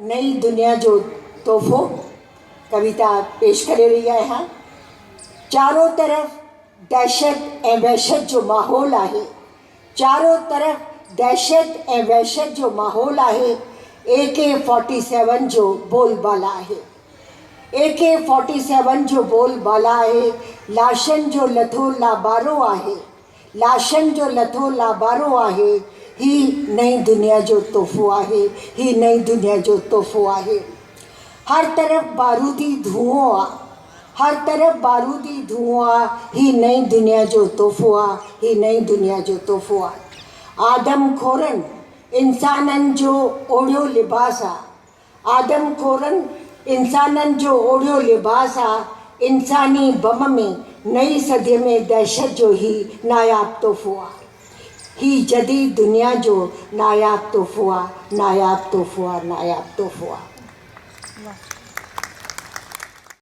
नई दुनिया जो तोहफ़ो कविता पेश करे रही है। हाँ, चारों तरफ़ दहशत ऐं वहशत जो माहौल आहे, चारों तरफ़ दहशत ऐं वहशत जो माहौल आहे। AK-47 जो बोलबाला आहे, AK-47 जो बोलबाला आहे। लाशनि जो लथो लाबारो आहे, लाशनि जो लथो लाबारो आहे। ही नई दुनिया जो तोहफ़ो आहे, ही नई दुनिया जो तोहफ़ो आहे। हर तरफ़ बारूदी धुओं आहे, हर तरफ़ बारूदी धुओं आहे। ही नई दुनिया जो तोहफ़ो आहे, ही नई दुनिया जो तोहफ़ो आहे। आदमखोरनि इंसाननि जो ओढ़ियो लिबास आहे, आदमखोरनि इंसाननि जो ओढ़ियो लिबास आहे। इंसानी बम में नई सदीअ में दहशत जो ही नायाब तोहफ़ो आहे। ही जदीद दुनिया जो नायाब तोहफ़ो आहे, नायाब तोहफ़ो आहे, नायाब तोहफ़ो आहे।